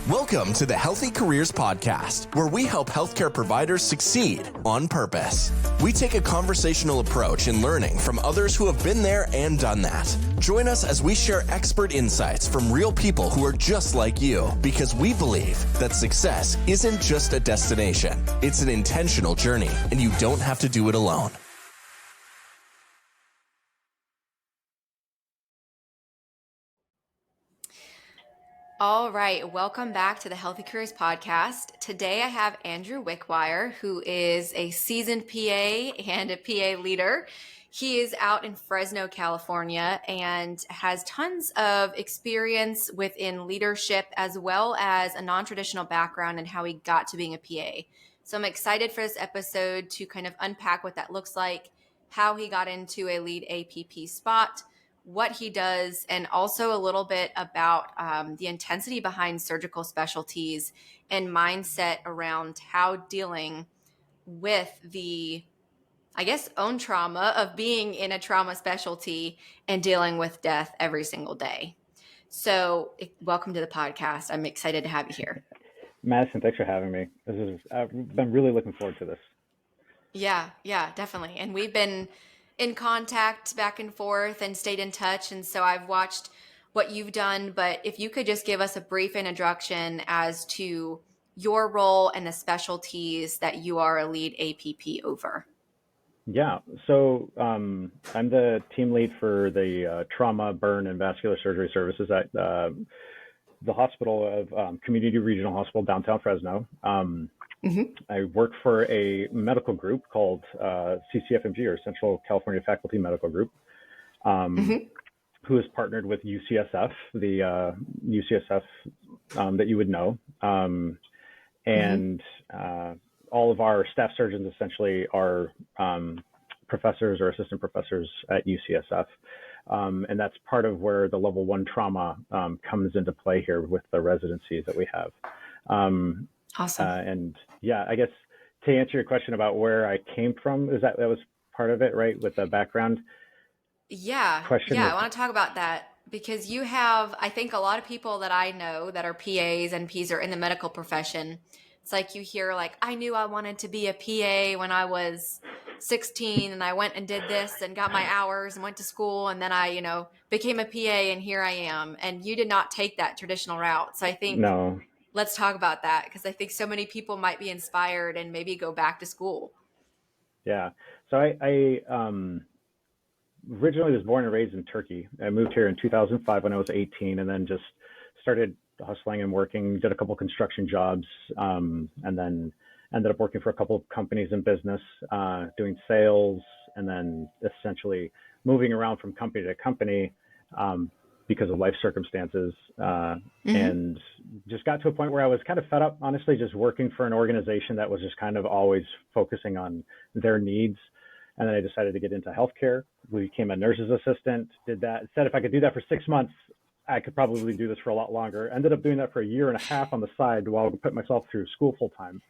Welcome to the Healthy Careers Podcast, where we help healthcare providers succeed on purpose. We take a conversational approach in learning from others who have been there and done that. Join us as we share expert insights from real people who are just like you, because we believe that success isn't just a destination. It's an intentional journey, and you don't have to do it alone. All right, welcome back to the Healthy Careers Podcast. Today I have Andrew Wickwire, who is a seasoned PA and a PA leader. He is out in Fresno, California, and has tons of experience within leadership as well as a non-traditional background and how he got to being a PA. So I'm excited for this episode to kind of unpack what that looks like, how he got into a lead APP spot, what he does, and also a little bit about the intensity behind surgical specialties and mindset around how dealing with the, I guess, own trauma of being in a trauma specialty and dealing with death every single day. So welcome to the podcast. I'm excited to have you here. Madison, thanks for having me. I've been really looking forward to this. Yeah, definitely. And we've been in contact back and forth and stayed in touch. And so I've watched what you've done, but if you could just give us a brief introduction as to your role and the specialties that you are a lead APP over. Yeah, so I'm the team lead for the trauma, burn, and vascular surgery services at the hospital of Community Regional Hospital downtown Fresno. I work for a medical group called CCFMG, or Central California Faculty Medical Group, who is partnered with UCSF, the UCSF that you would know. And all of our staff surgeons essentially are professors or assistant professors at UCSF. And that's part of where the level 1 trauma comes into play here with the residencies that we have. Awesome. And yeah, I guess to answer your question about where I came from, that was part of it, right? With the background. Yeah. I want to talk about that because you have, I think a lot of people that I know that are PAs and Ps are in the medical profession. It's like you hear like, I knew I wanted to be a PA when I was 16 and I went and did this and got my hours and went to school. And then I, became a PA and here I am. And you did not take that traditional route. So I think let's talk about that because I think so many people might be inspired and maybe go back to school. Yeah. So I originally was born and raised in Turkey. I moved here in 2005 when I was 18 and then just started hustling and working, did a couple construction jobs, and then ended up working for a couple of companies in business, doing sales, and then essentially moving around from company to company because of life circumstances, and just got to a point where I was kind of fed up, honestly, just working for an organization that was just kind of always focusing on their needs. And then I decided to get into healthcare. We became a nurse's assistant, did that. Said if I could do that for 6 months, I could probably do this for a lot longer. Ended up doing that for a year and a half on the side while I put myself through school full time.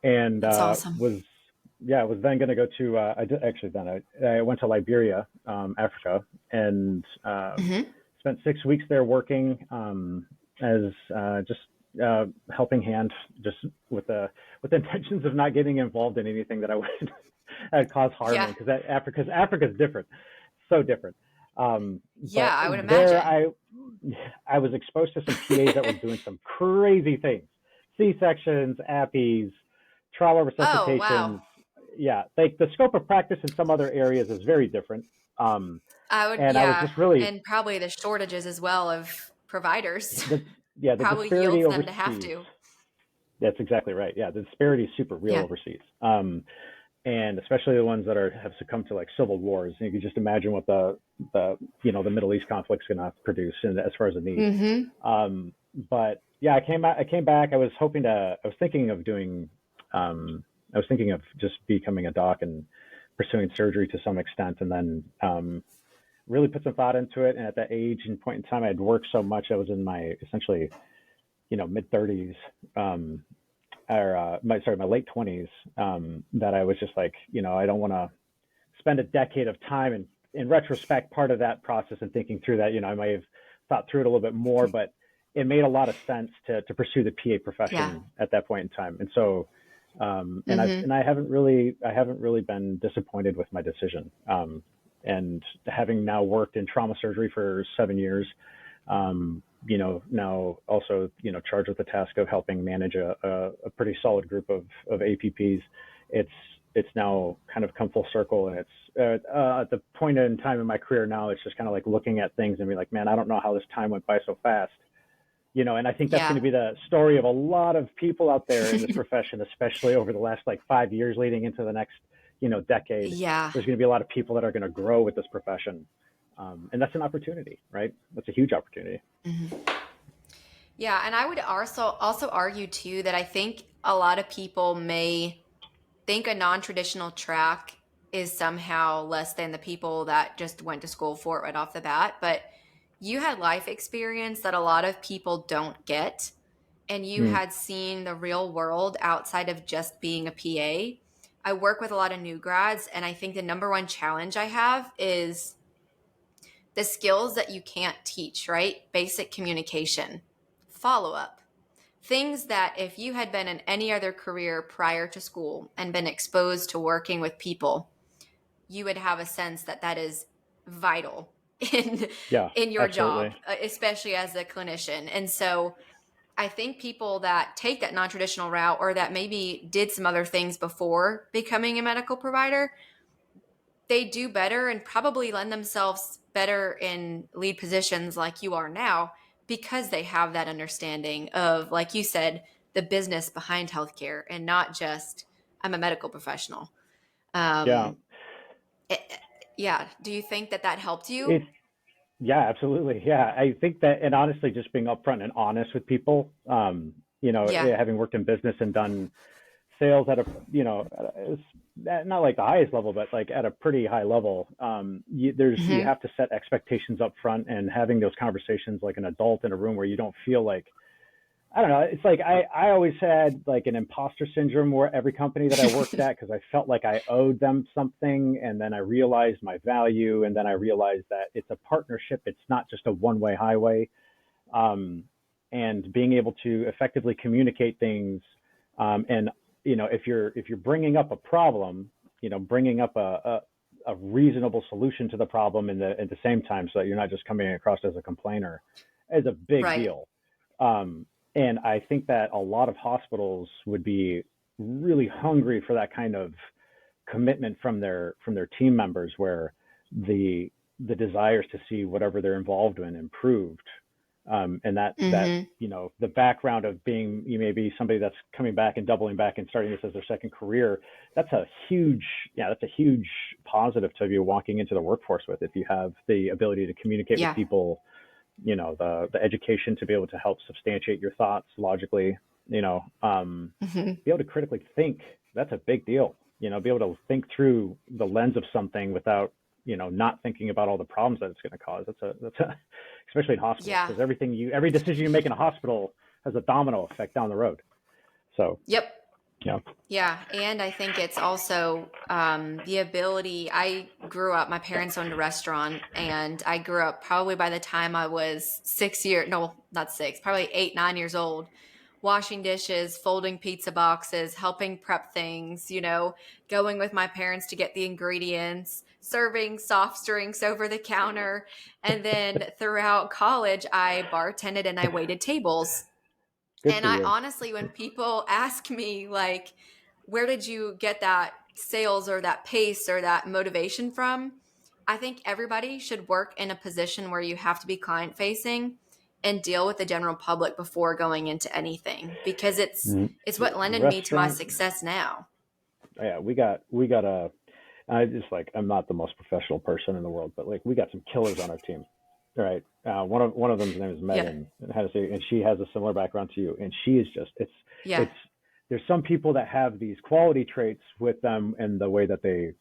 And That's awesome. was then going to go to, I went to Liberia, Africa, and spent 6 weeks there working as just helping hand, just with the intentions of not getting involved in anything that I would cause harm in, because Africa's different, so different. I would imagine. I was exposed to some PAs that were doing some crazy things: C-sections, appies, trauma resuscitations. Oh, wow. Yeah, like the scope of practice in some other areas is very different. I was just really, and probably the shortages as well of providers. The probably disparity yields them overseas. to have to. That's exactly right. Yeah, the disparity is super real overseas, and especially the ones that have succumbed to like civil wars. You can just imagine what the Middle East conflict's going to produce, and as far as the need. But yeah, I came back. I was thinking of just becoming a doc and pursuing surgery to some extent, and then really put some thought into it. And at that age and point in time, I'd worked so much. I was in my essentially, mid 30s, my late 20s, that I was just like, I don't want to spend a decade of time. And in retrospect, part of that process and thinking through that, I might have thought through it a little bit more, but it made a lot of sense to pursue the PA Yeah. profession at that point in time. And so, Mm-hmm. I haven't really been disappointed with my decision. And having now worked in trauma surgery for 7 years, now also, charged with the task of helping manage a pretty solid group of APPs. It's now kind of come full circle, and it's at the point in time in my career now, it's just kind of like looking at things and be like, man, I don't know how this time went by so fast. And I think that's going Yeah. to be the story of a lot of people out there in this profession, especially over the last like 5 years leading into the next, decade. Yeah. There's going to be a lot of people that are going to grow with this profession. And that's an opportunity, right? That's a huge opportunity. Mm-hmm. Yeah. And I would also argue too that I think a lot of people may think a non-traditional track is somehow less than the people that just went to school for it right off the bat. But you had life experience that a lot of people don't get, and you Mm, had seen the real world outside of just being a PA. I work with a lot of new grads, and I think the number one challenge I have is the skills that you can't teach, right? Basic communication, follow up, things that if you had been in any other career prior to school and been exposed to working with people, you would have a sense that that is vital in yeah, in your job, absolutely. especially as a clinician. And so I think people that take that non-traditional route, or that maybe did some other things before becoming a medical provider, they do better and probably lend themselves better in lead positions like you are now, because they have that understanding of, like you said, the business behind healthcare, and not just I'm a medical professional. Yeah, Um, it- yeah. Do you think that that helped you? it's yeah, absolutely. Yeah, I think that, and honestly, just being upfront and honest with people, Yeah. having worked in business and done sales at a, not like the highest level, but like at a pretty high level. You Hmm. have to set expectations up front, and having those conversations like an adult in a room where you don't feel like, I don't know. It's like I always had like an imposter syndrome where every company that I worked at, because I felt like I owed them something. And then I realized my value. And then I realized that it's a partnership. It's not just a one-way highway. Um, and being able to effectively communicate things. And, if you're bringing up a problem, bringing up a reasonable solution to the problem at the same time, so that you're not just coming across as a complainer, is a big Right. deal. Um, and I think that a lot of hospitals would be really hungry for that kind of commitment from their team members, where the the desires to see whatever they're involved in improved. And that Hmm. the background of being, you may be somebody that's coming back and doubling back and starting this as their second career. That's a huge, yeah, that's a huge positive to be walking into the workforce with, if you have the ability to communicate with Yeah. people, the education to be able to help substantiate your thoughts logically, Hmm. be able to critically think. That's a big deal. Be able to think through the lens of something without, not thinking about all the problems that it's going to cause. That's a especially in hospitals, Yeah. because every decision you make in a hospital has a domino effect down the road. So, Yep. yeah. Yeah, and I think it's also the ability. I grew up, my parents owned a restaurant, and I grew up probably by the time I was 6 years, no, not six, probably 8, 9 years old, washing dishes, folding pizza boxes, helping prep things, going with my parents to get the ingredients, serving soft drinks over the counter. And then throughout college, I bartended and I waited tables. Good And for I you. honestly, when people ask me, like, where did you get that sales or that pace or that motivation from? I think everybody should work in a position where you have to be client facing and deal with the general public before going into anything, because it's what lended me to my Restaurant. success now. Yeah, we got a. I just like, I'm not the most professional person in the world, but like, we got some killers on our team. Right. One of them's name is Yeah. Megan, and she has a similar background to you. And she is just, Yeah. it's there's some people that have these quality traits with them, and the way that they,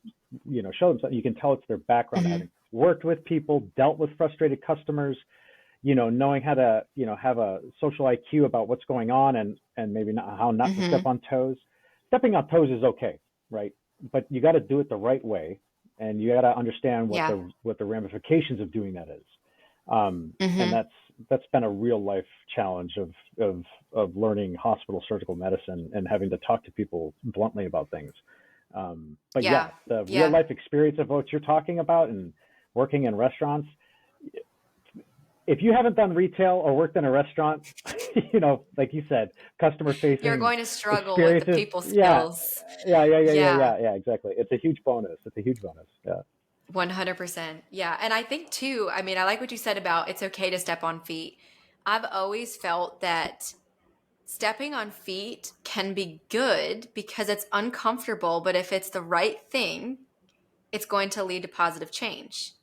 show themselves. You can tell it's their background, Hmm. having worked with people, dealt with frustrated customers, knowing how to, have a social IQ about what's going on, and maybe not how not to Hmm. step on toes. Stepping on toes is okay, right? But you got to do it the right way, and you got to understand what Yeah. the ramifications of doing that is. And that's been a real life challenge of learning hospital surgical medicine and having to talk to people bluntly about things. But Yeah. the real Yeah. life experience of what you're talking about and working in restaurants, if you haven't done retail or worked in a restaurant, like you said, customer You're facing going to struggle with the experiences. people Yeah. skills. Yeah. Yeah, exactly. It's a huge bonus. Yeah. 100%. Yeah. And I think too, I mean, I like what you said about it's okay to step on feet. I've always felt that stepping on feet can be good because it's uncomfortable, but if it's the right thing, it's going to lead to positive change.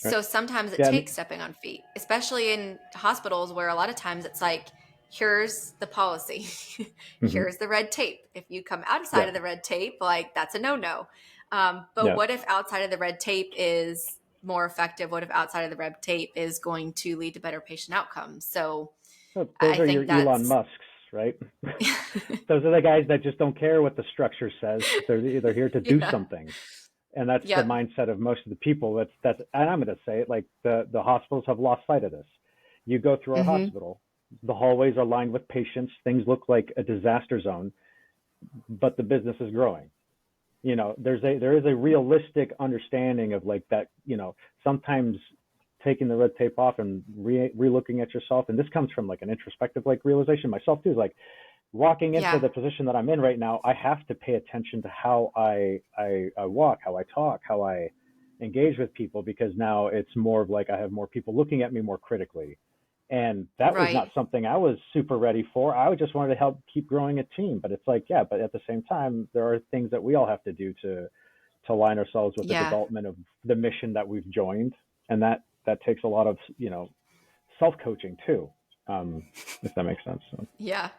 Right. So sometimes it Yeah. takes stepping on feet, especially in hospitals where a lot of times it's like, here's the policy, Mm-hmm. here's the red tape. If you come outside Yeah. of the red tape, like that's a no-no. But Yeah. what if outside of the red tape is more effective? What if outside of the red tape is going to lead to better patient outcomes? So So those I are your think Elon that's, Musks, right? Those are the guys that just don't care what the structure says. They're here to do yeah, something. And that's the yep, mindset of most of the people. And I'm going to say it, like the hospitals have lost sight of this. You go through our mm-hmm. hospital, the hallways are lined with patients. Things look like a disaster zone, but the business is growing. There is a realistic understanding of like that. Sometimes taking the red tape off and re-looking at yourself, and this comes from like an introspective like realization myself too. Is like walking into Yeah, the position that I'm in right now, I have to pay attention to how I walk, how I talk, how I engage with people, because now it's more of like I have more people looking at me more critically. And that was not right. something I was super ready for. I just wanted to help keep growing a team. But it's like, yeah, but at the same time, there are things that we all have to do to align ourselves with the Yeah, development of the mission that we've joined. And that takes a lot of, self-coaching too, if that makes sense. So. yeah.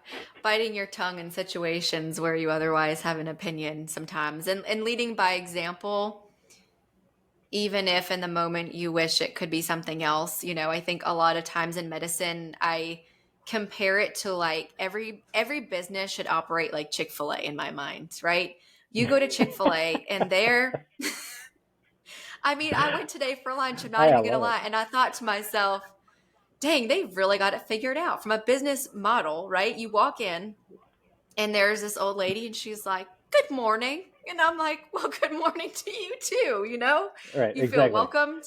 Biting your tongue in situations where you otherwise have an opinion sometimes and leading by example, even if in the moment you wish it could be something else. I think a lot of times in medicine, I compare it to like every business should operate like Chick-fil-A in my mind, right? You go to Chick-fil-A and they're I mean, I went today for lunch, I'm not I even gonna love it. lie, and I thought to myself, dang, they've really got it figured out from a business model, right? You walk in and there's this old lady and she's like, good morning. And I'm like, well, good morning to you too, Right, You feel exactly. welcomed.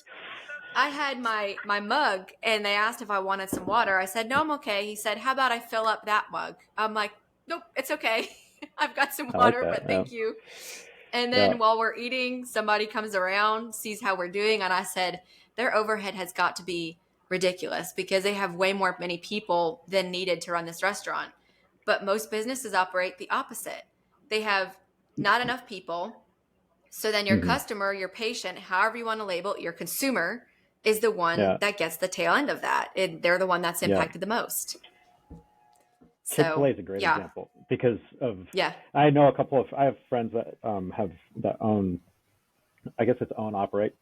I had my mug and they asked if I wanted some water. I said, no, I'm okay. He said, how about I fill up that mug? I'm like, nope, it's okay. I've got some I like water, that. but Yeah, thank you. And yeah. then while we're eating, somebody comes around, sees how we're doing. And I said, their overhead has got to be ridiculous because they have way more many people than needed to run this restaurant. But most businesses operate the opposite. They have not enough people. So then your Hmm. customer, your patient, however you want to label it, your consumer is the one Yeah, that gets the tail end of that. And they're the one that's yeah. impacted the most. Chick-fil-A So is a great yeah, example because of yeah. I have friends that have that own, I guess it's own operate,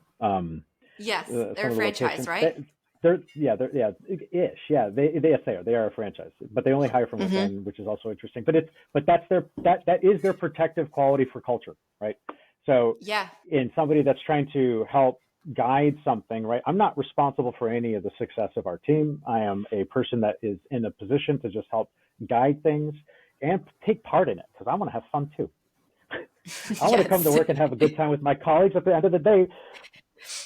Yes, they're some a of the franchise, locations. right? Ish, yeah. They are a franchise, but they only hire from Mm-hmm. within, which is also interesting. But that is their protective quality for culture, right? So Yeah, in somebody that's trying to help guide something, right? I'm not responsible for any of the success of our team. I am a person that is in a position to just help guide things and take part in it because I want to have fun too. I want to come to yes. work and have a good time with my colleagues. At the end of the day,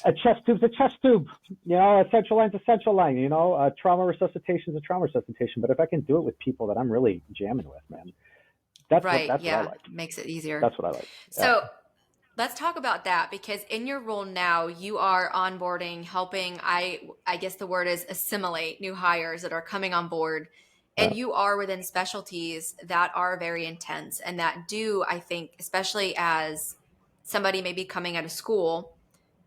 a chest tube's a chest tube, a central line's a central line, a trauma resuscitation's a trauma resuscitation. But if I can do it with people that I'm really jamming with, man, Right. that's what I Yeah. like. Makes it easier. That's what I like. Yeah. So let's talk about that because in your role now, you are onboarding, helping, I guess the word is assimilate new hires that are coming on board. And Yeah. you are within specialties that are very intense and that do, I think, especially as somebody may be coming out of school,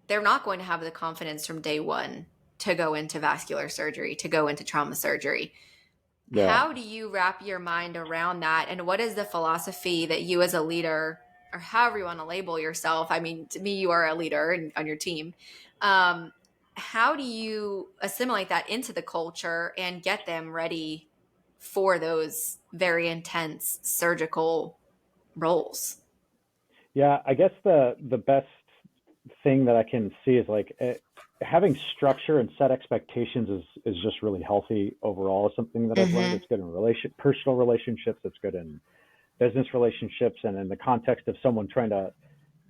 they're not going to have the confidence from day one to go into vascular surgery, to go into trauma surgery. Yeah. How do you wrap your mind around that? And what is the philosophy that you as a leader, or however you want to label yourself? I mean, to me, you are a leader on your team. Um, how do you assimilate that into the culture and get them ready for those very intense surgical roles? Yeah. I guess the best thing that I can see is like having structure and set expectations is just really healthy overall. Is something that I've learned. It's good in personal relationships. It's good in business relationships, and in the context of someone trying to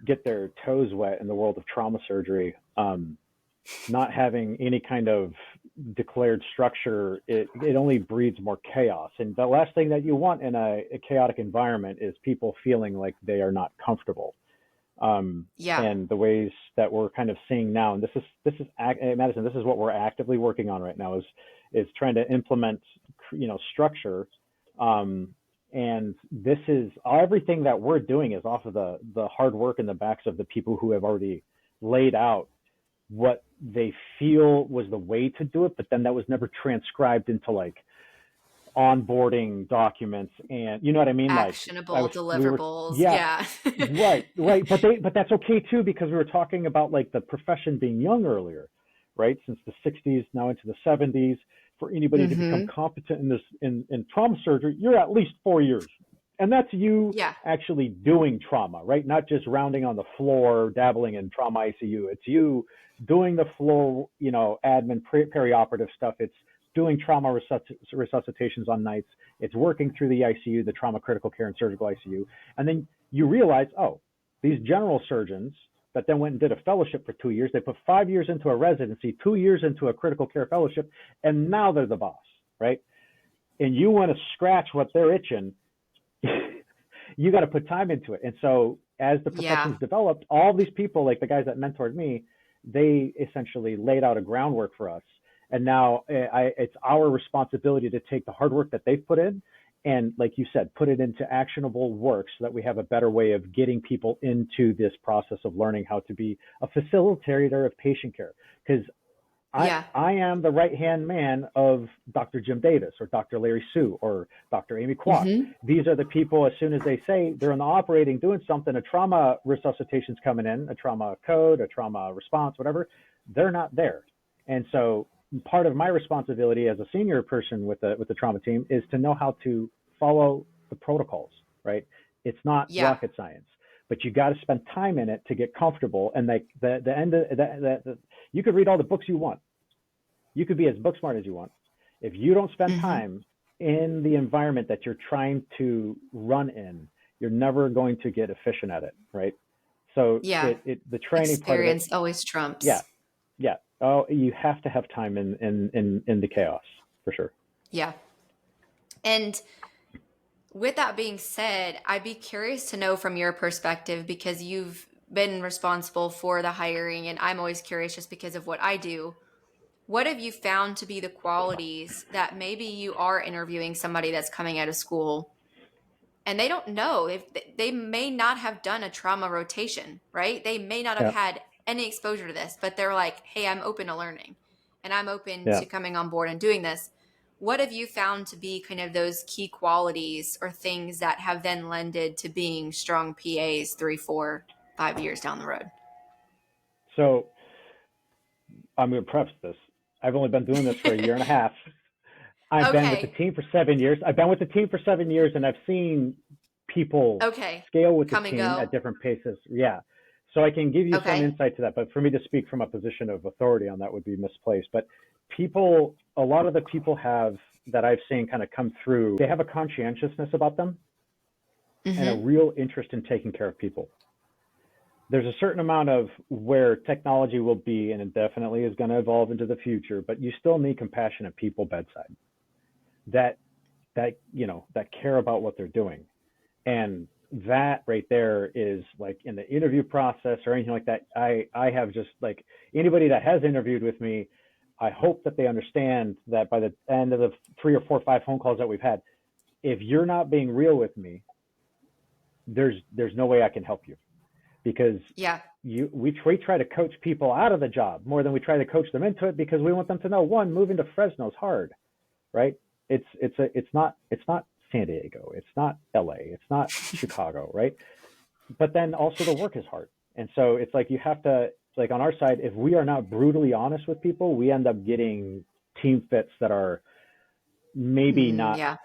get their toes wet in the world of trauma surgery. Not having any kind of declared structure, it only breeds more chaos. And the last thing that you want in a chaotic environment is people feeling like they are not comfortable. And the ways that we're kind of seeing now, and this is Madison, this is what we're actively working on right now, is trying to implement, structure. And this is everything that we're doing is off of the hard work and the backs of the people who have already laid out what they feel was the way to do it, but then that was never transcribed into like onboarding documents, and you know what I mean, actionable deliverables. Right. But that's okay too, because we were talking about like the profession being young earlier, right? Since the 60s now into the 70s, for anybody to become competent in this in trauma surgery, you're at least 4 years. And that's you actually doing trauma, right? Not just rounding on the floor, dabbling in trauma ICU. It's you doing the floor, admin, perioperative stuff. It's doing trauma resuscitations on nights. It's working through the ICU, the trauma critical care and surgical ICU. And then you realize, these general surgeons that then went and did a fellowship for 2 years, they put 5 years into a residency, 2 years into a critical care fellowship, and now they're the boss, right? And you want to scratch what they're itching. You got to put time into it. And so as the profession's developed, all these people, like the guys that mentored me, they essentially laid out a groundwork for us. And now it's our responsibility to take the hard work that they've put in and, like you said, put it into actionable work so that we have a better way of getting people into this process of learning how to be a facilitator of patient care. Because I am the right-hand man of Dr. Jim Davis or Dr. Larry Sue or Dr. Amy Kwok. These are the people, as soon as they say they're in the operating doing something, a trauma resuscitation's coming in, a trauma code, a trauma response, whatever, they're not there. And so part of my responsibility as a senior person with the trauma team is to know how to follow the protocols, right? It's not rocket science, but you got to spend time in it to get comfortable. And like the end of that, you could read all the books you want. You could be as book smart as you want. If you don't spend time in the environment that you're trying to run in, you're never going to get efficient at it, right? So the training experience part of it, always trumps. Yeah. Oh, you have to have time in the chaos for sure. Yeah. And with that being said, I'd be curious to know from your perspective, because you've been responsible for the hiring, and I'm always curious just because of what I do. What have you found to be the qualities that maybe you are interviewing somebody that's coming out of school and they don't know, if they may not have done a trauma rotation, right? They may not have had any exposure to this, but they're like, hey, I'm open to learning and I'm open to coming on board and doing this. What have you found to be kind of those key qualities or things that have then lended to being strong PAs 3, 4, 5 years down the road? So I'm going to preface this. I've only been doing this for a year and a half. I've been with the team for 7 years. And I've seen people scale with the team at different paces. Yeah. So I can give you some insight to that, but for me to speak from a position of authority on that would be misplaced. But a lot of the people that I've seen kind of come through, they have a conscientiousness about them and a real interest in taking care of people. There's a certain amount of where technology will be, and it definitely is going to evolve into the future, but you still need compassionate people bedside that care about what they're doing. And that right there is like in the interview process or anything like that. I have just like anybody that has interviewed with me, I hope that they understand that by the end of the 3 or 4 or 5 phone calls that we've had, if you're not being real with me, there's no way I can help you. Because we try to coach people out of the job more than we try to coach them into it, because we want them to know, one, moving to Fresno is hard, right? It's not San Diego, it's not LA, it's not Chicago, right? But then also the work is hard. And so it's like you have to, like on our side, if we are not brutally honest with people, we end up getting team fits that are maybe not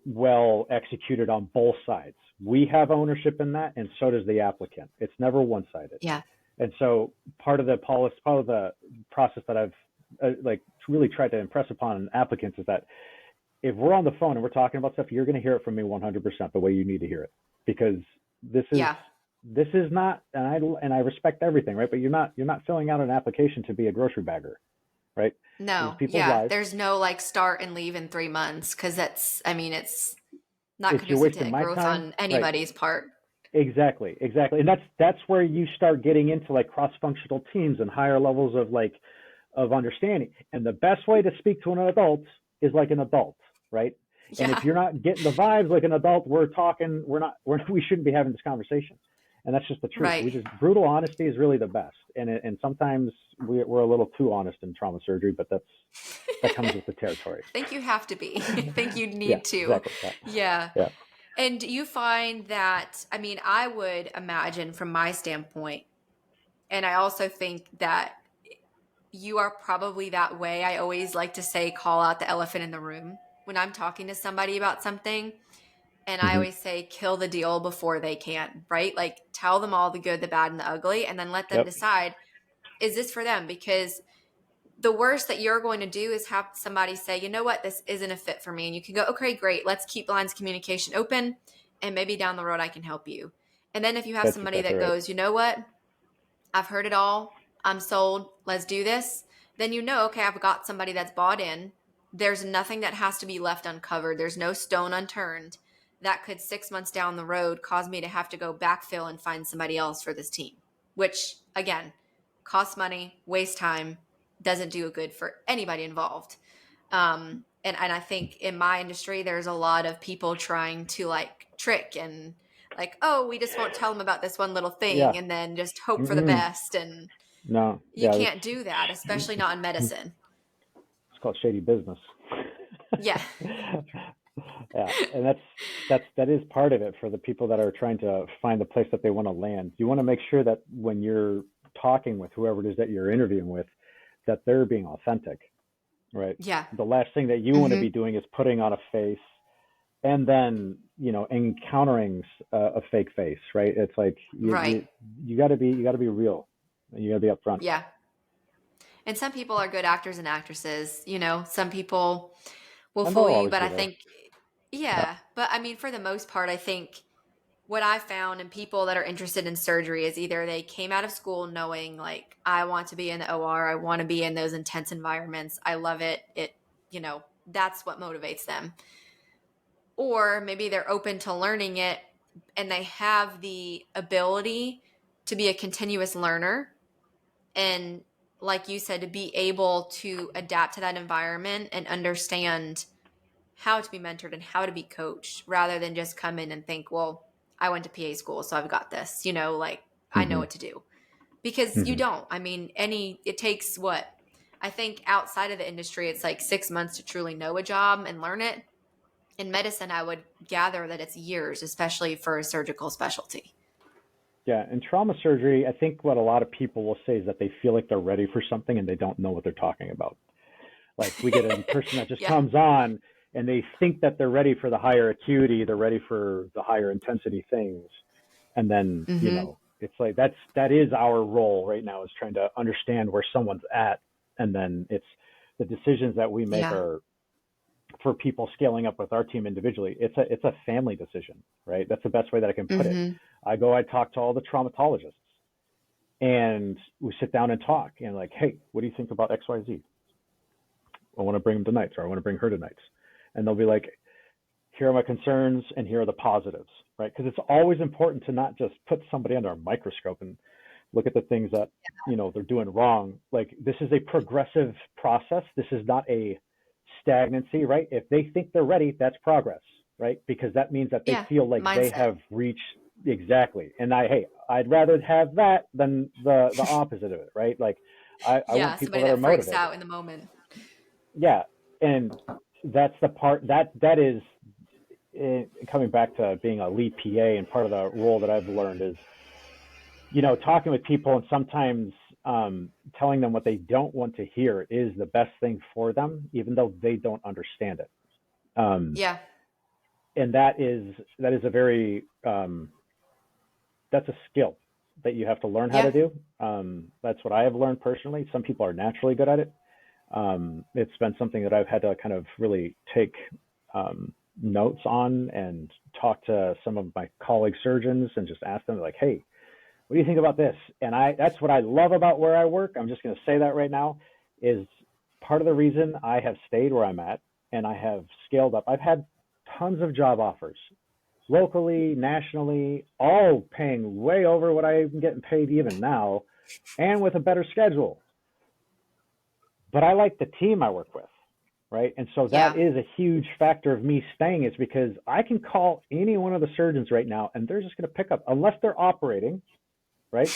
well executed on both sides. We have ownership in that, and so does the applicant. It's never one-sided. Yeah. And so part of the process that I've like really tried to impress upon applicants is that if we're on the phone and we're talking about stuff, you're going to hear it from me 100% the way you need to hear it, because this Yeah. is not, and I respect everything, right? But you're not filling out an application to be a grocery bagger, right? These No. people's Yeah. lives. There's no like start and leave in 3 months because it's not If you're conducive wasting to my growth time, on right? anybody's part. Exactly. And that's where you start getting into like cross-functional teams and higher levels of like of understanding. And the best way to speak to an adult is like an adult, right? And if Yeah. you're not getting the vibes like an adult, we shouldn't be having this conversation. And that's just the truth. Right. Brutal honesty is really the best. And sometimes we're a little too honest in trauma surgery, but that comes with the territory. I think you have to be. I think you Yeah, need to. exactly. Yeah. Yeah. Yeah. And do you find that, I would imagine from my standpoint, and I also think that you are probably that way. I always like to say, call out the elephant in the room when I'm talking to somebody about something. And I Mm-hmm. always say, kill the deal before they can, right? Like tell them all the good, the bad, and the ugly, and then let them Yep. decide, is this for them? Because the worst that you're going to do is have somebody say, you know what, this isn't a fit for me. And you can go, okay, great. Let's keep lines of communication open. And maybe down the road, I can help you. And then if you have That's somebody exactly that right. goes, you know what, I've heard it all. I'm sold. Let's do this. Then you know, okay, I've got somebody that's bought in. There's nothing that has to be left uncovered. There's no stone unturned that could 6 months down the road cause me to have to go backfill and find somebody else for this team, which again, costs money, waste time, doesn't do a good for anybody involved. And I think in my industry, there's a lot of people trying to like trick and like, oh, we just won't tell them about this one little Yeah. thing and then just hope for the Mm-mm. best. And No. you Yeah. can't do that, especially not in medicine. It's called shady business. Yeah. Yeah, and that is part of it for the people that are trying to find the place that they want to land. You want to make sure that when you're talking with whoever it is that you're interviewing with, that they're being authentic, right? Yeah. The last thing that you want to Mm-hmm. be doing is putting on a face and then encountering a fake face, right? It's like Right. you got to be real, and you got to be upfront. Yeah. And some people are good actors and actresses. Some people will And they'll fool you, always but be I there. think, Yeah. yeah. But for the most part, I think what I found in people that are interested in surgery is either they came out of school knowing like, I want to be in the OR. I want to be in those intense environments. I love it. That's what motivates them. Or maybe they're open to learning it and they have the ability to be a continuous learner and, like you said, to be able to adapt to that environment and understand how to be mentored and how to be coached rather than just come in and think, well, I went to PA school, so I've got this, like I know Hmm. what to do. Because you Hmm. don't. It takes what? I think outside of the industry, it's like 6 months to truly know a job and learn it. In medicine, I would gather that it's years, especially for a surgical specialty. Yeah, in trauma surgery, I think what a lot of people will say is that they feel like they're ready for something and they don't know what they're talking about. Like we get a person that just Yeah. comes on and they think that they're ready for the higher acuity, they're ready for the higher intensity things. And then, Mm-hmm. it's like that is our role right now, is trying to understand where someone's at. And then it's the decisions that we make Yeah. are for people scaling up with our team individually. It's a family decision, right? That's the best way that I can put it. Mm-hmm. I talk to all the traumatologists and we sit down and talk and like, hey, what do you think about XYZ? I want to bring them to nights, or I want to bring her to nights. And they'll be like, here are my concerns and here are the positives, right? Because it's always important to not just put somebody under a microscope and look at the things that, they're doing wrong. Like this is a progressive process. This is not a stagnancy, right? If they think they're ready, that's progress, right? Because that means that they Yeah. feel like they Mindset. have reached exactly. And I'd rather have that than the opposite of it, right? Like I Yeah. want people Somebody that are that freaks motivated. out in the moment. Yeah. And that's the part that is coming back to being a lead PA, and part of the role that I've learned is, talking with people and sometimes telling them what they don't want to hear is the best thing for them, even though they don't understand it. Yeah. And that is a very that's a skill, that you have to learn how Yeah. to do. That's what I have learned personally. Some people are naturally good at it. It's been something that I've had to kind of really take notes on and talk to some of my colleague surgeons and just ask them like, hey, what do you think about this? And that's what I love about where I work. I'm just going to say that right now is part of the reason I have stayed where I'm at and I have scaled up. I've had tons of job offers locally, nationally, all paying way over what I'm getting paid even now and with a better schedule. But I like the team I work with, right? And so that Yeah. is a huge factor of me staying is because I can call any one of the surgeons right now and they're just going to pick up unless they're operating, right?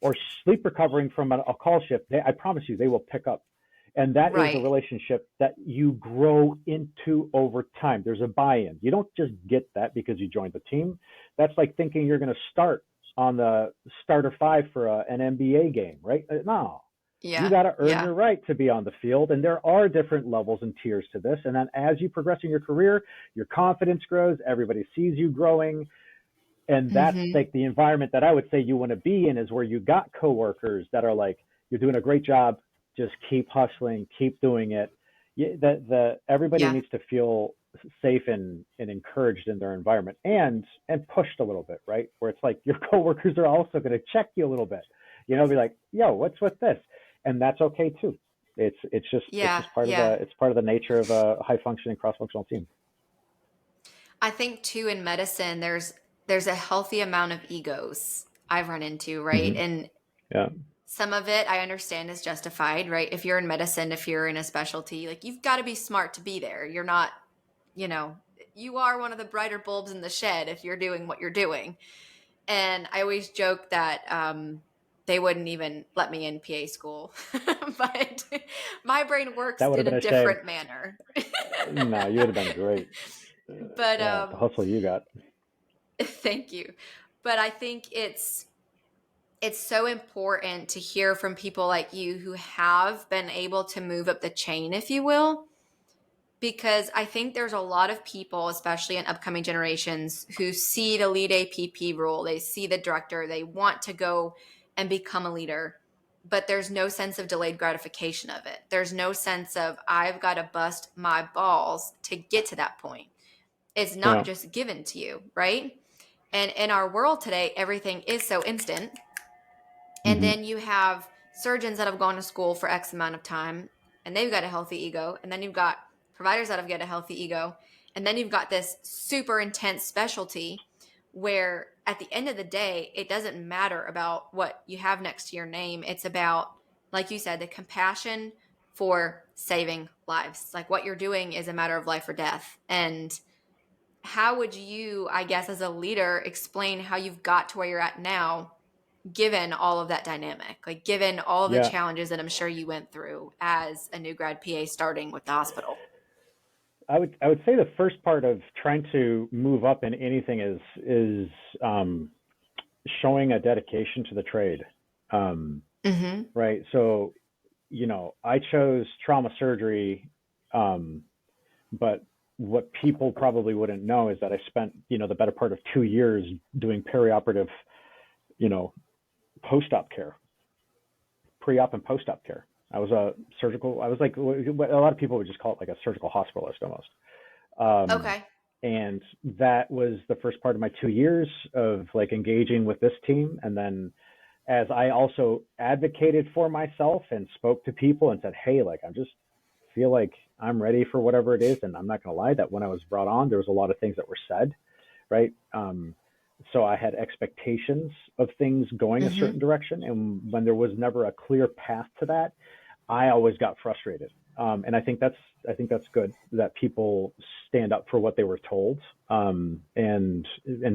Or sleep recovering from a call shift. I promise you, they will pick up. And that is a Right. relationship that you grow into over time. There's a buy-in. You don't just get that because you joined the team. That's like thinking you're going to start on the starter five for an NBA game, right? No, you Yeah. got to earn Yeah. your right to be on the field. And there are different levels and tiers to this. And then as you progress in your career, your confidence grows. Everybody sees you growing. And that's Mm-hmm. like the environment that I would say you want to be in is where you got coworkers that are like, you're doing a great job. Just keep hustling, keep doing it. Everybody Yeah. needs to feel safe and encouraged in their environment and pushed a little bit, right? Where it's like your coworkers are also going to check you a little bit, be like, yo, what's with this? And that's okay too. It's Yeah. just part of Yeah. the nature of a high functioning cross functional team. I think too in medicine, there's a healthy amount of egos I've run into, right? Mm-hmm. And Yeah. some of it I understand is justified, right? If you're in medicine, if you're in a specialty, like you've got to be smart to be there. You're not, you know, you are one of the brighter bulbs in the shed if you're doing what you're doing. And I always joke that they wouldn't even let me in PA school, but my brain works That would have in been a a shame. different manner. No, you would have been great. But Yeah, the hustle you got. thank you. But I think it's so important to hear from people like you who have been able to move up the chain, if you will, because I think there's a lot of people, especially in upcoming generations, who see the lead APP role. They see the director. They want to go and become a leader, but there's no sense of delayed gratification of it. There's no sense of I've got to bust my balls to get to that point. It's not Yeah. just given to you, right? And in our world today, everything is so instant. And Mm-hmm. then you have surgeons that have gone to school for X amount of time and they've got a healthy ego. And then you've got providers that have got a healthy ego. And then you've got this super intense specialty where at the end of the day, it doesn't matter about what you have next to your name. It's about, like you said, the compassion for saving lives. Like what you're doing is a matter of life or death. And how would you, I guess, as a leader, explain how you've got to where you're at now, given all of that dynamic, like given all of the Yeah. challenges that I'm sure you went through as a new grad PA starting with the hospital? I would say the first part of trying to move up in anything is showing a dedication to the trade. Mm-hmm. Right. So, I chose trauma surgery, but what people probably wouldn't know is that I spent, the better part of 2 years doing perioperative, you know, post-op care, pre-op and post-op care. I was like, what a lot of people would just call it like a surgical hospitalist almost. Um, Okay. and that was the first part of my 2 years of like engaging with this team. And then as I also advocated for myself and spoke to people and said, hey, like, I just feel like I'm ready for whatever it is. And I'm not going to lie that when I was brought on, there was a lot of things that were said, right? So I had expectations of things going a Mm-hmm. certain direction. And when there was never a clear path to that, I always got frustrated. And I think that's good that people stand up for what they were told, and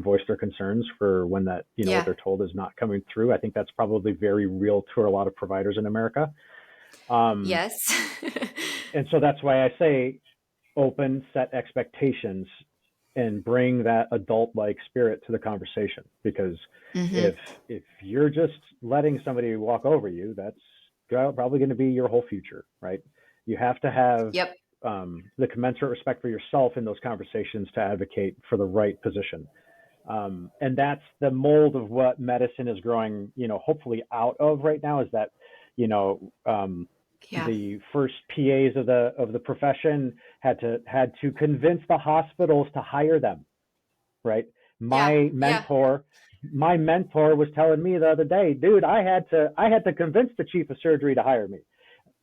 voice their concerns for when that, what Yeah. they're told is not coming through. I think that's probably very real to a lot of providers in America. Yes. And so that's why I say open, set expectations, and bring that adult-like spirit to the conversation. Because Mm-hmm. if you're just letting somebody walk over you, that's probably going to be your whole future, right? You have to have Yep. the commensurate respect for yourself in those conversations to advocate for the right position. And that's the mold of what medicine is growing, hopefully out of right now, is that, you know, Yeah. the first PAs of the profession had to convince the hospitals to hire them, right? Yeah. My Yeah. mentor, my mentor was telling me the other day, dude, I had to convince the chief of surgery to hire me.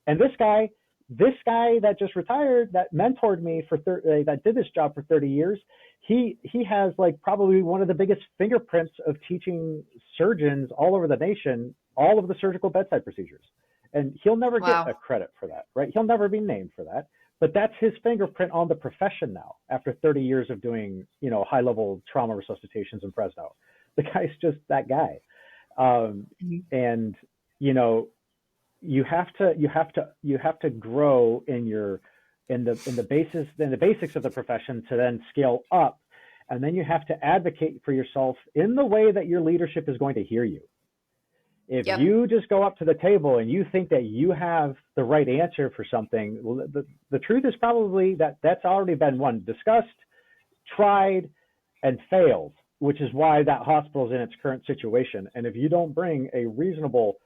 And this guy that just retired, that mentored me that did this job for 30 years, he has like probably one of the biggest fingerprints of teaching surgeons all over the nation all of the surgical bedside procedures. And he'll never get Wow. a credit for that, right? He'll never be named for that. But that's his fingerprint on the profession now, after 30 years of doing, high level trauma resuscitations in Fresno. The guy's just that guy. Mhm. And, you know, you have to grow in the basics of the profession to then scale up, and then you have to advocate for yourself in the way that your leadership is going to hear you. If Yep. you just go up to the table and you think that you have the right answer for something, well, the truth is probably that's already been discussed, tried, and failed, which is why that hospital is in its current situation. And if you don't bring a reasonable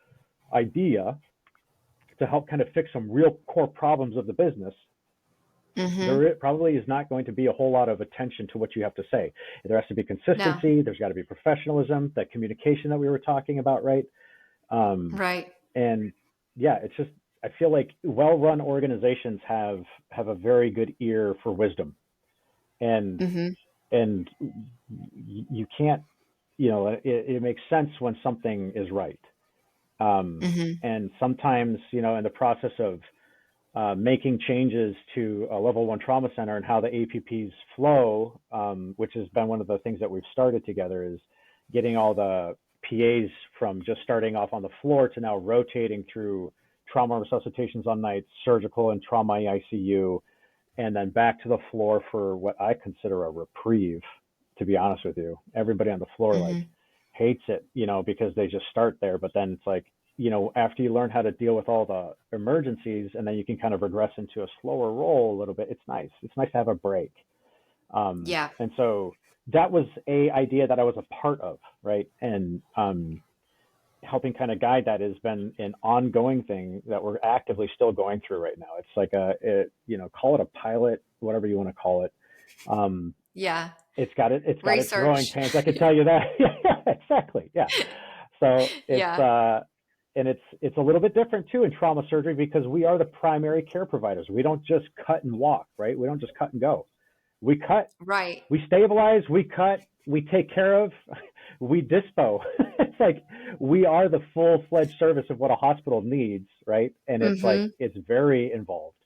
idea to help kind of fix some real core problems of the business, Mm-hmm. there probably is not going to be a whole lot of attention to what you have to say. There has to be No. consistency. There's got to be professionalism, that communication that we were talking about, right? Right. And yeah, it's just, I feel like well-run organizations have a very good ear for wisdom, and Mm-hmm. and you can't, it makes sense when something is right. Mm-hmm. And sometimes, in the process of making changes to a level 1 trauma center and how the APPs flow, which has been one of the things that we've started together, is getting all the PAs from just starting off on the floor to now rotating through trauma resuscitations on nights, surgical and trauma ICU, and then back to the floor for what I consider a reprieve, to be honest with you. Everybody on the floor Mm-hmm. hates it, because they just start there. But then it's like, after you learn how to deal with all the emergencies, and then you can kind of regress into a slower role a little bit. It's nice. It's nice to have a break. Yeah. And so that was a idea that I was a part of, right? And helping kind of guide that has been an ongoing thing that we're actively still going through right now. It's like call it a pilot, whatever you want to call it. Yeah. It's got its growing Research. pains. I can tell you that. Yeah, exactly. Yeah. So Yeah. and it's a little bit different too in trauma surgery, because we are the primary care providers. We don't just cut and walk, right? We don't just cut and go. We cut, Right. we stabilize, we cut, we take care of, we dispo. It's like we are the full-fledged service of what a hospital needs, right? And it's Mm-hmm. it's very involved.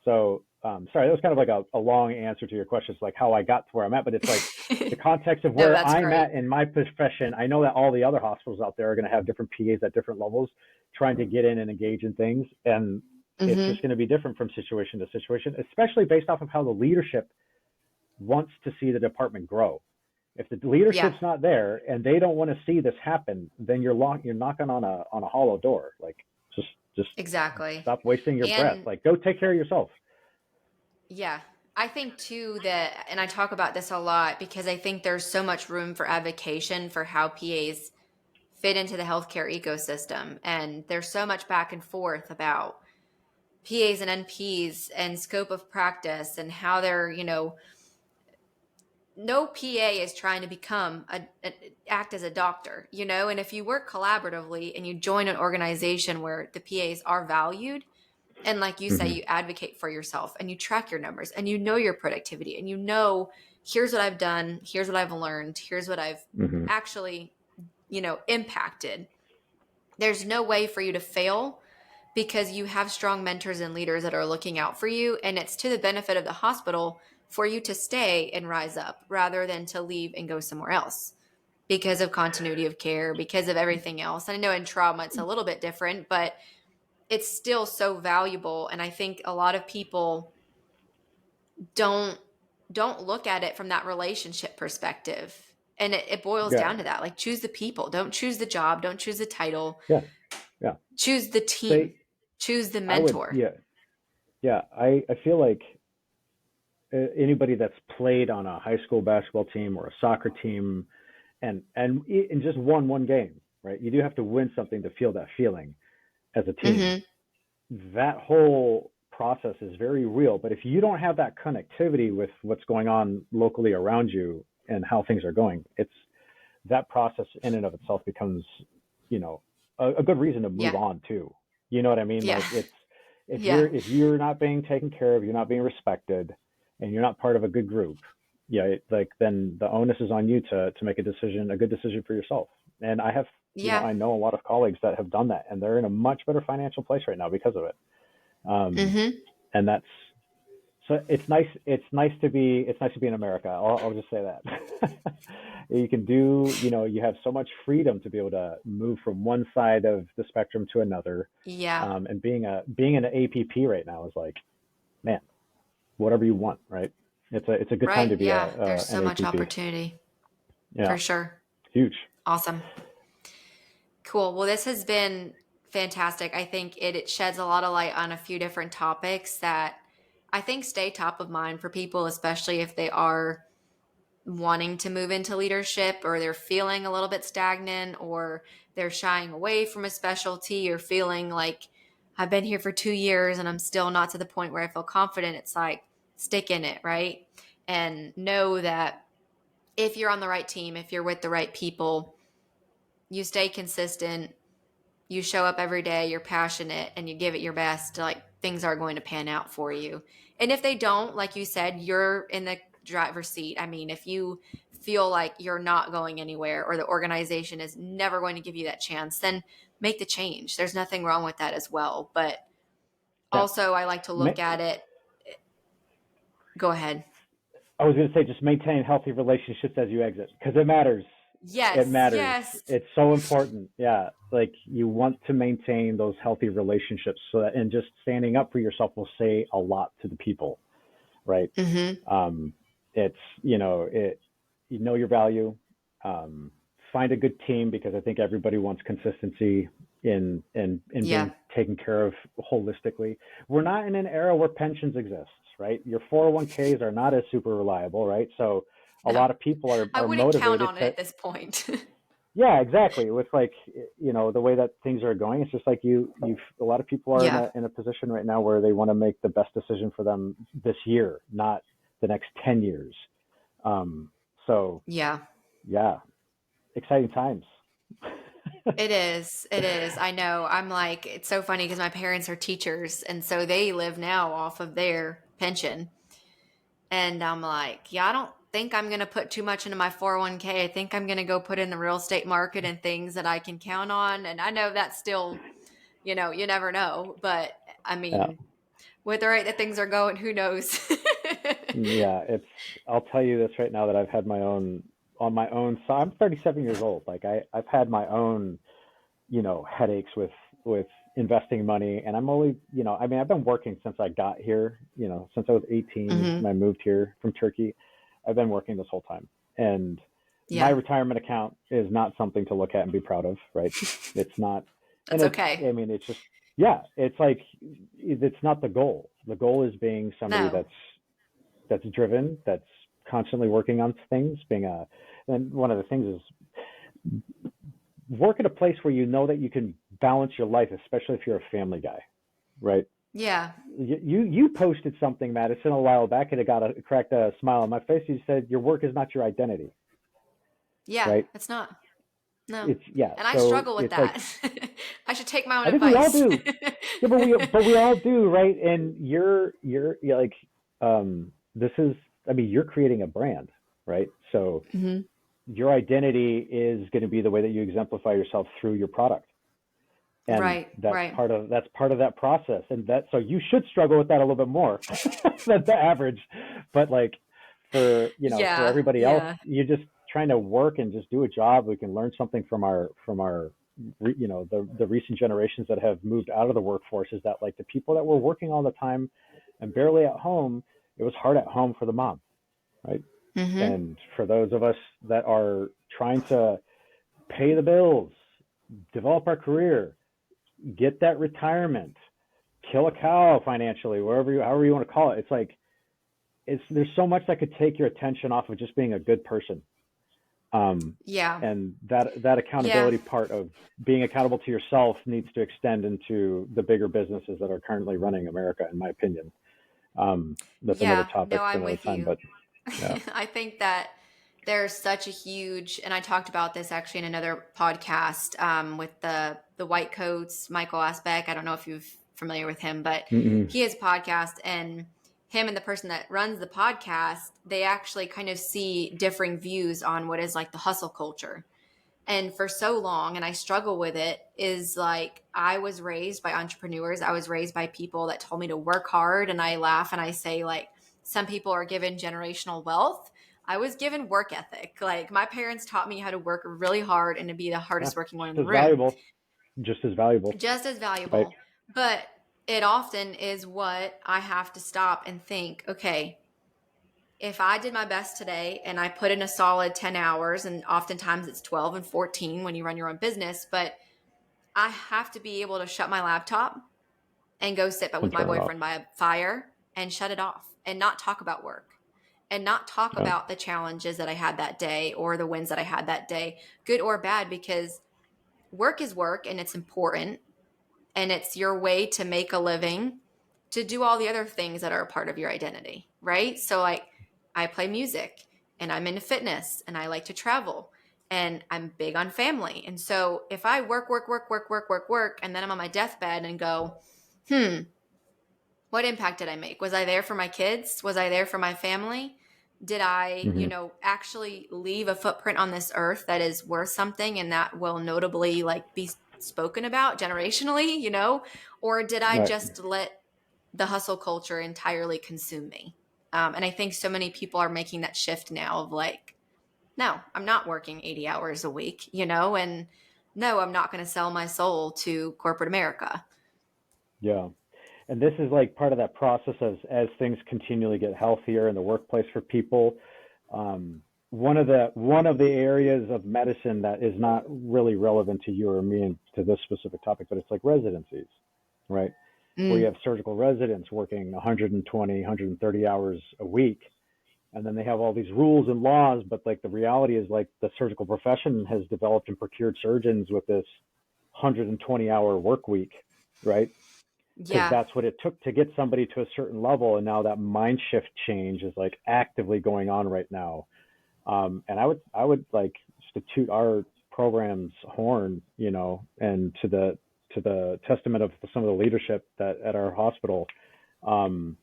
So sorry, that was kind of like a long answer to your question. It's like how I got to where I'm at, but it's like the context of No, where that's I'm great. at in my profession. I know that all the other hospitals out there are going to have different PAs at different levels trying to get in and engage in things. And it's Mm-hmm. just going to be different from situation to situation, especially based off of how the leadership wants to see the department grow. If the Yeah. leadership's not there and they don't want to see this happen, then you're knocking on a hollow door. Like just Exactly. stop wasting your breath. And Like go take care of yourself. yeah, I think too that, and I talk about this a lot because I think there's so much room for advocation for how PAs fit into the healthcare ecosystem. And there's so much back and forth about PAs and NPs and scope of practice and how they're, no PA is trying to become act as a doctor, and if you work collaboratively and you join an organization where the PAs are valued, and like you say, Mm-hmm. you advocate for yourself and you track your numbers and you know your productivity and here's what I've done, here's what I've learned, here's what I've Mm-hmm. actually, impacted. There's no way for you to fail because you have strong mentors and leaders that are looking out for you. And it's to the benefit of the hospital for you to stay and rise up rather than to leave and go somewhere else because of continuity of care, because of everything else. And I know in trauma, it's a little bit different, but it's still so valuable. And I think a lot of people don't look at it from that relationship perspective. And it boils Yeah. down to that. Like, choose the people. Don't choose the job. Don't choose the title. Yeah. Yeah. Choose the team. They, Choose the I would, mentor. yeah. Yeah. I feel like anybody that's played on a high school basketball team or a soccer team, and in just one game, right? You do have to win something to feel that feeling as a team. Mm-hmm. That whole process is very real. But if you don't have that connectivity with what's going on locally around you and how things are going, it's that process in and of itself becomes, you know, a good reason to move Yeah. on too. You know what I mean? Yeah. Like it's Yeah. if you're not being taken care of, you're not being respected, and you're not part of a good group, yeah, like then the onus is on you to make a decision, a good decision for yourself. And I have, you know, Yeah. I know a lot of colleagues that have done that, and they're in a much better financial place right now because of it. Um, Mm-hmm. and that's so it's nice. It's nice to be in America. I'll just say that. You can do, you know, you have so much freedom to be able to move from one side of the spectrum to another. Yeah. And being an APP right now is like, man, whatever you want, right? It's a good time Right. to be Yeah. There's an so much APP. opportunity Yeah, for sure. huge. Awesome. Cool. Well, this has been fantastic. I think it sheds a lot of light on a few different topics that I think stay top of mind for people, especially if they are wanting to move into leadership or they're feeling a little bit stagnant or they're shying away from a specialty or feeling like I've been here for 2 years and I'm still not to the point where I feel confident. It's like stick in it, right? And know that if you're on the right team, if you're with the right people, you stay consistent, you show up every day, you're passionate, and you give it your best, like things are going to pan out for you. And if they don't, like you said, you're in the driver's seat. I mean, if you feel like you're not going anywhere or the organization is never going to give you that chance, then make the change. There's nothing wrong with that as well. But Yeah. also, I like to look at it. Go ahead. I was going to say just maintain healthy relationships as you exit because it matters. It Yes, matters. yes. It's so important. Yeah. Like you want to maintain those healthy relationships so that, and just standing up for yourself will say a lot to the people, right? Mm-hmm. It's, you know your value. Um, Find a good team because I think everybody wants consistency in Yeah. being taken care of holistically. We're not in an era where pensions exist, right? Your 401ks are not as super reliable, right? So a No, lot of people I are wouldn't count motivated on it to, at this point. yeah, exactly. With like, the way that things are going, it's just like a lot of people are in Yeah. a position right now where they want to make the best decision for them this year, not the next 10 years. Um, so Yeah. yeah, exciting times. It is. It is. I know. I'm like, it's so funny because my parents are teachers and so they live now off of their pension. And I'm like, yeah, I don't think I'm going to put too much into my 401k. I think I'm going to go put in the real estate market and things that I can count on. And I know that's still, you never know. But I Yeah. mean, with the rate that things are going, who knows? Yeah, I'll tell you this right now that I've had my own on my own. So I'm 37 years old. Like I've had my own, headaches with investing money. And I'm only, I mean, I've been working since I got here, since I was 18 Hmm. when I moved here from Turkey. I've been working this whole time. And my Yeah, retirement account is not something to look at and be proud of, right? It's not, and that's okay. I mean, it's just, yeah, it's like, it's not the goal. The goal is being somebody No. that's driven, that's constantly working on things, and one of the things is work at a place where you know that you can balance your life, especially if you're a family guy, right? Yeah. You posted something, Madison, a while back, and it cracked a smile on my face. You said your work is not your identity, Yeah. right? It's not. No. It's yeah. And I So struggle with it's like that. I should take my own I think we all advice. do. Yeah, but we all do, right? And you're like this is I mean you're creating a brand, right? So Hmm. your identity is going to be the way that you exemplify yourself through your product, and Right. Right. that's part of that process, and that so you should struggle with that a little bit more than the average, but like for Yeah. everybody else, Yeah. you're just trying to work and just do a job. We can learn something from our the recent generations that have moved out of the workforce is that like the people that were working all the time and barely at home, it was hard at home for the mom, right? Hmm. And for those of us that are trying to pay the bills, develop our career, get that retirement, kill a cow financially, however you want to call it, it's like there's so much that could take your attention off of just being a good person. Yeah. And that Yeah. accountability part of being accountable to yourself needs to extend into the bigger businesses that are currently running America, in my opinion. That's another Yeah. topic No, for I'm another with time, you. but yeah. I think that there's such a huge, and I talked about this actually in another podcast with the white coats, Michael Asbeck. I don't know if you're familiar with him, but Mm-mm. he has a podcast, and him and the person that runs the podcast, they actually kind of see differing views on what is like the hustle culture. And for so long, and I struggle with it, is like I was raised by entrepreneurs. I was raised by people that told me to work hard. And I laugh and I say, like, some people are given generational wealth. I was given work ethic. Like, my parents taught me how to work really hard and to be the Yeah, hardest working one in just the as room, valuable, just as valuable, just as right? valuable. But it often is what I have to stop and think, okay, if I did my best today and I put in a solid 10 hours, and oftentimes it's 12 and 14 when you run your own business, but I have to be able to shut my laptop and go sit with And my turn it off. boyfriend by a fire and shut it off and not talk about work and not talk Yeah. about the challenges that I had that day or the wins that I had that day, good or bad, because work is work and it's important and it's your way to make a living, to do all the other things that are a part of your identity, right? So like I play music and I'm into fitness and I like to travel and I'm big on family. And so if I work, and then I'm on my deathbed and go, what impact did I make? Was I there for my kids? Was I there for my family? Did I, Mm-hmm. actually leave a footprint on this earth that is worth something and that will notably like be spoken about generationally, or did I Right. just let the hustle culture entirely consume me? And I think so many people are making that shift now of like, no, I'm not working 80 hours a week, and no, I'm not going to sell my soul to corporate America. Yeah. And this is like part of that process as things continually get healthier in the workplace for people. One of the areas of medicine that is not really relevant to you or me and to this specific topic, but it's like residencies, right? Where you Mm, have surgical residents working 120, 130 hours a week, and then they have all these rules and laws, but like the reality is like the surgical profession has developed and procured surgeons with this 120-hour work week, right? Because yeah. that's what it took to get somebody to a certain level. And now that mind shift change is like actively going on right now. And I would like to toot our program's horn, and to the testament of some of the leadership that at our hospital, um,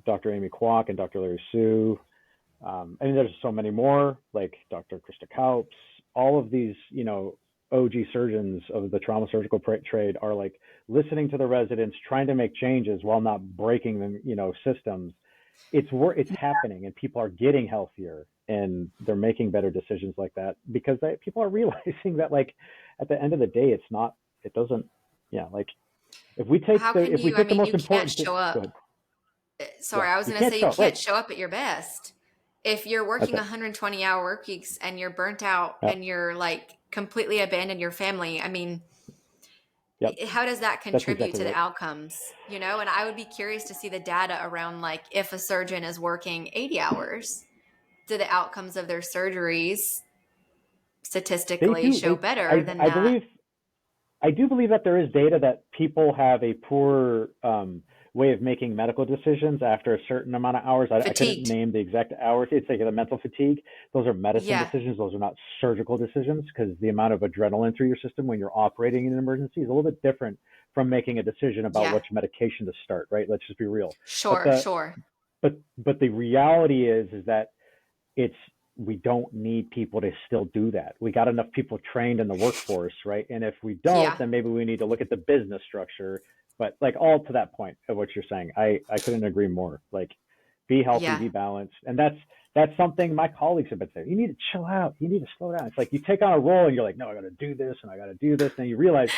Dr. Amy Kwok and Dr. Larry Sue. I mean, there's so many more, like Dr. Krista Kaups. All of these, OG surgeons of the trauma surgical trade are like listening to the residents, trying to make changes while not breaking the, systems. It's happening, and people are getting healthier, and they're making better decisions like that because people are realizing that, like, at the end of the day, it's not. It doesn't. Yeah, like How can if we you, I take the mean, you most can't important thing. show Go up. ahead. Sorry, Yeah, I was you going to can't say you show can't right. show up at your best. If you're That's working it. 120-hour work weeks and you're burnt out Yep. and you're like completely abandoned your family, I mean, Yep. how does that That's contribute exactly to the right. outcomes? And I would be curious to see the data around like if a surgeon is working 80 hours, do the outcomes of their surgeries They statistically do. show They. better I. than I that? believe. I do believe that there is data that people have a poor way of making medical decisions after a certain amount of hours. I couldn't Fatigued. name the exact hours. It's like the mental fatigue. Those are medicine Yeah. decisions. Those are not surgical decisions because the amount of adrenaline through your system when you're operating in an emergency is a little bit different from making a decision about Yeah. which medication to start. Right? Let's just be real. But Sure. the Sure. but the reality is that it's we don't need people to still do that. We got enough people trained in the workforce, right? And if we don't, Yeah. then maybe we need to look at the business structure. But like all to that point of what you're saying, I couldn't agree more. Like be healthy, Yeah. be balanced. And that's something my colleagues have been saying. You need to chill out. You need to slow down. It's like you take on a role and you're like, no, I got to do this and I got to do this. And you realize,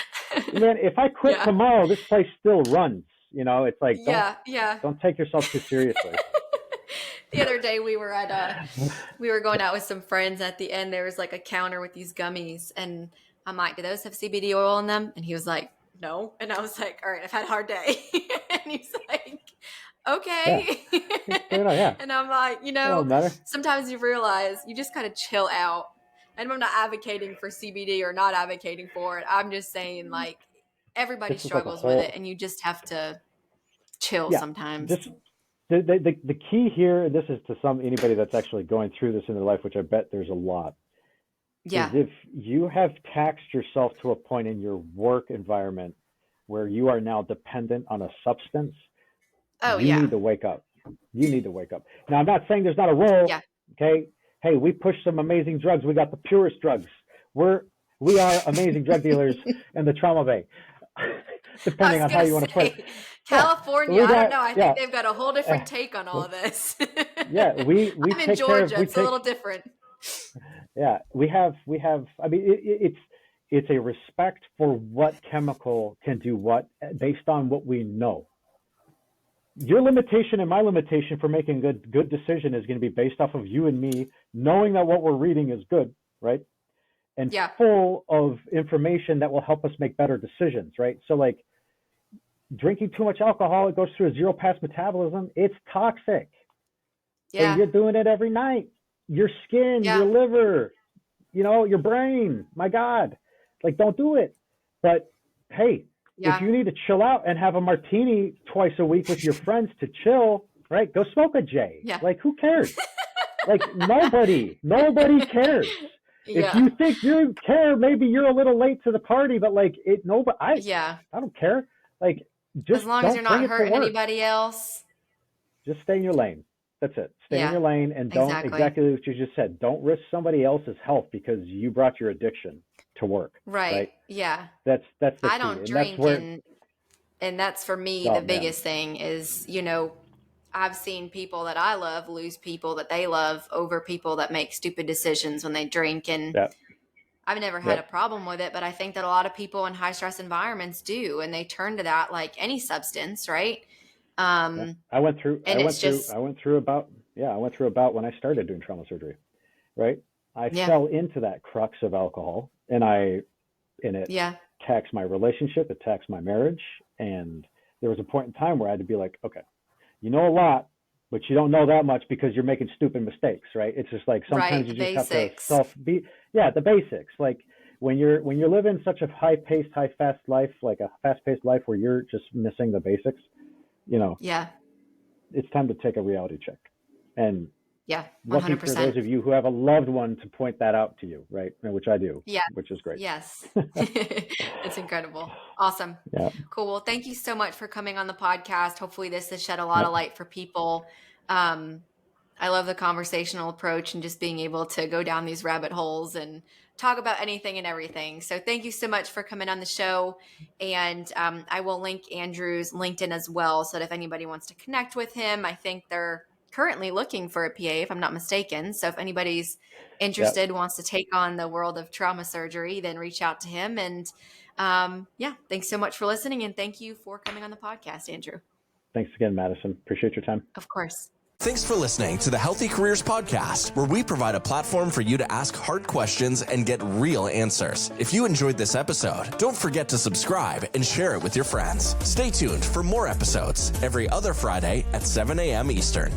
man, if I quit Yeah. tomorrow, this place still runs. It's like Yeah. Yeah. don't take yourself too seriously. The other day we were going out with some friends. At the end there was like a counter with these gummies and I'm like, do those have CBD oil in them? And he was like, no. And I was like, all right, I've had a hard day. And he's like, okay. Yeah. And I'm like, sometimes you realize you just kind of chill out. And I'm not advocating for CBD or not advocating for it. I'm just saying, like, everybody This is like a struggles with it, whole, and you just have to chill yeah, sometimes. just the key here, and this is to anybody that's actually going through this in their life, which I bet there's a lot, Yeah. is if you have taxed yourself to a point in your work environment where you are now dependent on a substance, Oh, you yeah. need to wake up. You need to wake up. Now, I'm not saying there's not a role. Yeah. Okay. Hey, we push some amazing drugs. We got the purest drugs. We are amazing drug dealers in the trauma bay, depending on how you want to put it. California, I don't know. I think they've got a whole different take on all of this. Yeah, we I'm in Georgia. It's a little different. Yeah, we have. I mean, it's a respect for what chemical can do what based on what we know. Your limitation and my limitation for making a good decision is going to be based off of you and me knowing that what we're reading is good, right? And full of information that will help us make better decisions, right? So like drinking too much alcohol, it goes through a zero pass metabolism. It's toxic. Yeah. And you're doing it every night. Your skin, your liver, your brain, my God, like don't do it. But hey, if you need to chill out and have a martini twice a week with your friends to chill, right? Go smoke a J. Yeah. Like who cares? Like nobody cares. If you think you care, maybe you're a little late to the party, but like I don't care. Like just as long as you're not hurting anybody else. Just stay in your lane. That's it. Stay in your lane and don't exactly what you just said. Don't risk somebody else's health because you brought your addiction to work. Right. Yeah. That's the key. I don't drink, and that's for me the biggest thing is, I've seen people that I love lose people that they love over people that make stupid decisions when they drink. And I've never had a problem with it, but I think that a lot of people in high stress environments do, and they turn to that like any substance, right? I went through about when I started doing trauma surgery, right? I fell into that crux of alcohol, and it taxed my relationship, it taxed my marriage, and there was a point in time where I had to be like, okay, you know a lot, but you don't know that much because you're making stupid mistakes, right? It's just like sometimes you just have to the basics. Like when you're living such a high-paced, high-fast life, like a fast-paced life where you're just missing the basics, it's time to take a reality check. And 100%. Lucky for those of you who have a loved one to point that out to you, right? Which I do. Yeah. Which is great. Yes. It's incredible. Awesome. Yeah. Cool. Well, thank you so much for coming on the podcast. Hopefully this has shed a lot of light for people. I love the conversational approach and just being able to go down these rabbit holes and talk about anything and everything. So thank you so much for coming on the show. And I will link Andrew's LinkedIn as well, so that if anybody wants to connect with him, I think they're currently looking for a PA, if I'm not mistaken. So if anybody's interested, wants to take on the world of trauma surgery, then reach out to him. And thanks so much for listening. And thank you for coming on the podcast, Andrew. Thanks again, Madison. Appreciate your time. Of course. Thanks for listening to the Healthy Careers Podcast, where we provide a platform for you to ask hard questions and get real answers. If you enjoyed this episode, don't forget to subscribe and share it with your friends. Stay tuned for more episodes every other Friday at 7 a.m. Eastern.